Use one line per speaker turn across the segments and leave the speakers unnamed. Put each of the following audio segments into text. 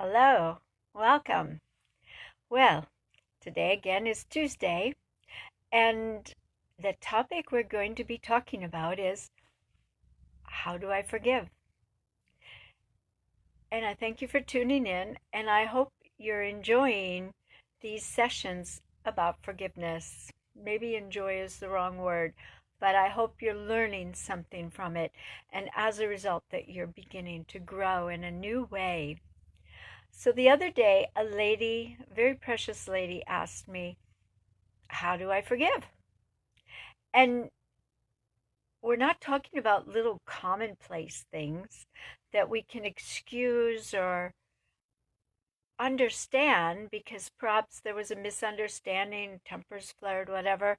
Hello, welcome. Well, today again is Tuesday, and the topic we're going to be talking about is how do I forgive? And I thank you for tuning in, and I hope you're enjoying these sessions about forgiveness. Maybe enjoy is the wrong word, but I hope you're learning something from it, and as a result, that you're beginning to grow in a new way. So the other day, a lady, a very precious lady, asked me, how do I forgive? And we're not talking about little commonplace things that we can excuse or understand because perhaps there was a misunderstanding, tempers flared, whatever.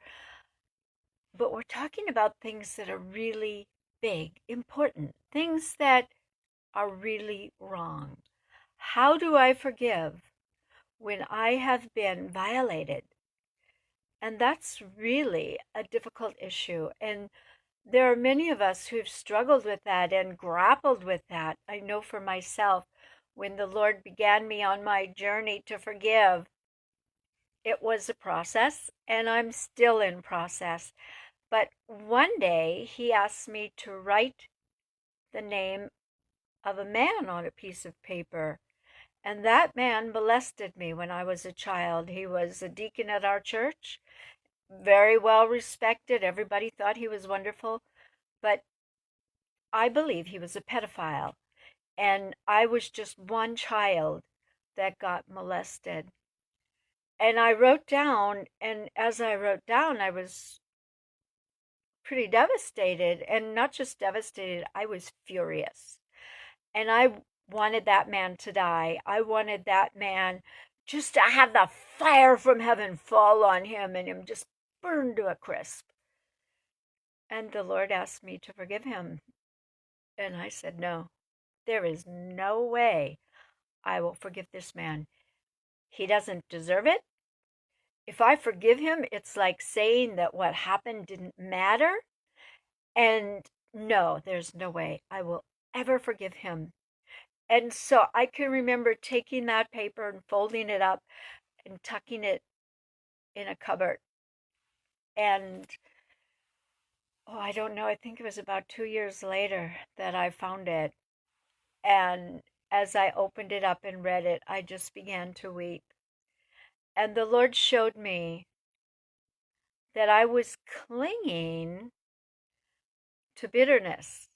But we're talking about things that are really big, important, things that are really wrong. How do I forgive when I have been violated? And that's really a difficult issue. And there are many of us who've struggled with that and grappled with that. I know for myself, when the Lord began me on my journey to forgive, it was a process, and I'm still in process. But one day, He asked me to write the name of a man on a piece of paper. And that man molested me when I was a child. He was a deacon at our church, very well respected. Everybody thought he was wonderful. But I believe he was a pedophile. And I was just one child that got molested. And I wrote down, and as I wrote down, I was pretty devastated. And not just devastated, I was furious. And I wanted that man to die. I wanted that man just to have the fire from heaven fall on him and him just burn to a crisp. And the Lord asked me to forgive him. And I said, no, there is no way I will forgive this man. He doesn't deserve it. If I forgive him, it's like saying that what happened didn't matter. And no, there's no way I will ever forgive him. And so I can remember taking that paper and folding it up and tucking it in a cupboard. And I don't know, I think it was about 2 years later that I found it. And as I opened it up and read it, I just began to weep. And the Lord showed me that I was clinging to bitterness.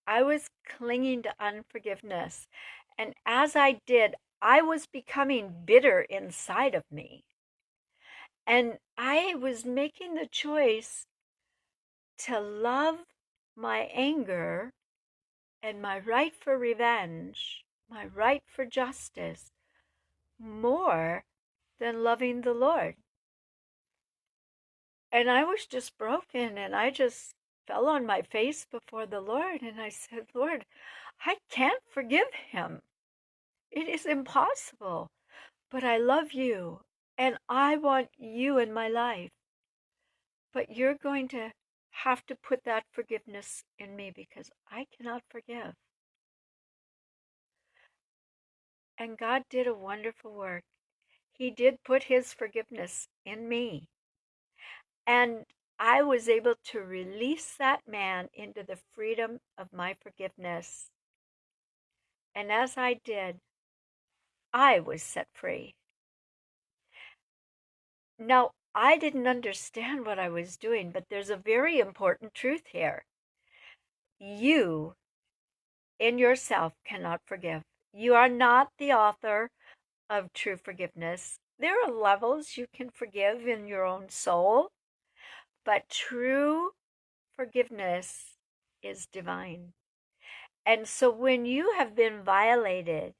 I was clinging to unforgiveness. And as I did, I was becoming bitter inside of me. And I was making the choice to love my anger and my right for revenge, my right for justice, more than loving the Lord. And I was just broken, and I just fell on my face before the Lord, and I said, Lord, I can't forgive him. It is impossible. But I love you, and I want you in my life. But you're going to have to put that forgiveness in me because I cannot forgive. And God did a wonderful work. He did put his forgiveness in me. And I was able to release that man into the freedom of my forgiveness. And as I did, I was set free. Now, I didn't understand what I was doing, but there's a very important truth here. You, in yourself, cannot forgive. You are not the author of true forgiveness. There are levels you can forgive in your own soul, but true forgiveness is divine. And so when you have been violated,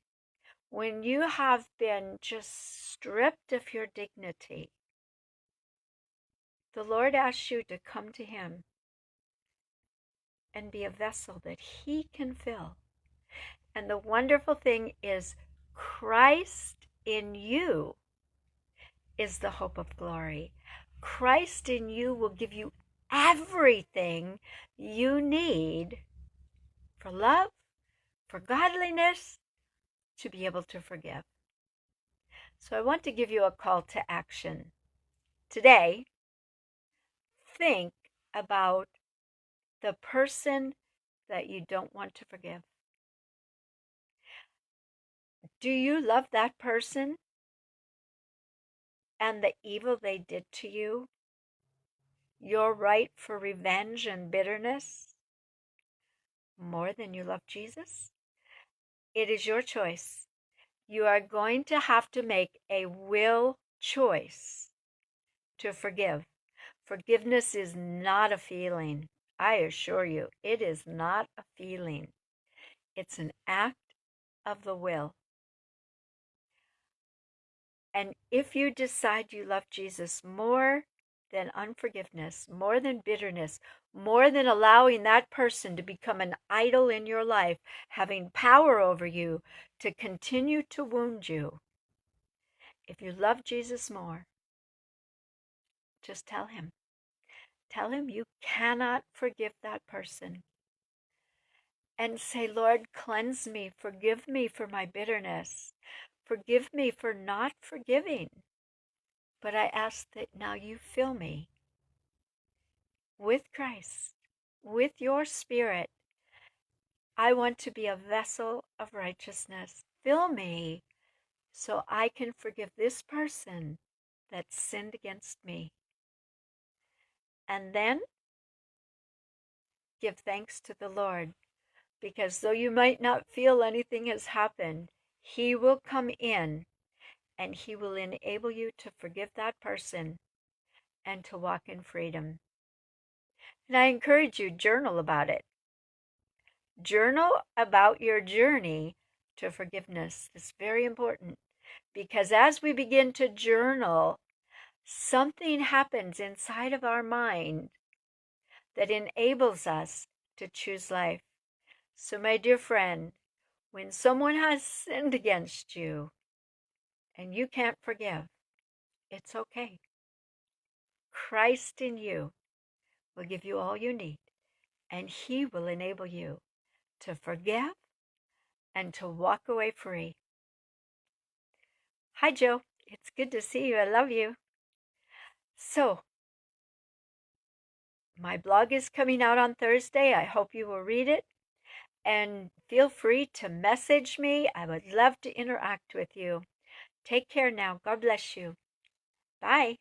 when you have been just stripped of your dignity, the Lord asks you to come to him and be a vessel that he can fill. And the wonderful thing is Christ in you is the hope of glory. Christ in you will give you everything you need for love, for godliness, to be able to forgive. So I want to give you a call to action. Today, think about the person that you don't want to forgive. Do you love that person and the evil they did to you? Your right for revenge and bitterness more than you love Jesus? It is your choice. You are going to have to make a will choice to forgive. Forgiveness is not a feeling. I assure you, it is not a feeling. It's an act of the will. And if you decide you love Jesus more than unforgiveness, more than bitterness, more than allowing that person to become an idol in your life, having power over you to continue to wound you, if you love Jesus more, just tell him. Tell him you cannot forgive that person. And say, Lord, cleanse me, forgive me for my bitterness. Forgive me for not forgiving. But I ask that now you fill me with Christ, with your Spirit. I want to be a vessel of righteousness. Fill me so I can forgive this person that sinned against me. And then give thanks to the Lord, because though you might not feel anything has happened, he will come in and he will enable you to forgive that person and to walk in freedom. And I encourage you, journal about it. Journal about your journey to forgiveness. It's very important, because as we begin to journal, something happens inside of our mind that enables us to choose life. So, my dear friend, when someone has sinned against you and you can't forgive, it's okay. Christ in you will give you all you need, and he will enable you to forgive and to walk away free. Hi, Joe. It's good to see you. I love you. So, my blog is coming out on Thursday. I hope you will read it. And feel free to message me. I would love to interact with you. Take care now. God bless you. Bye.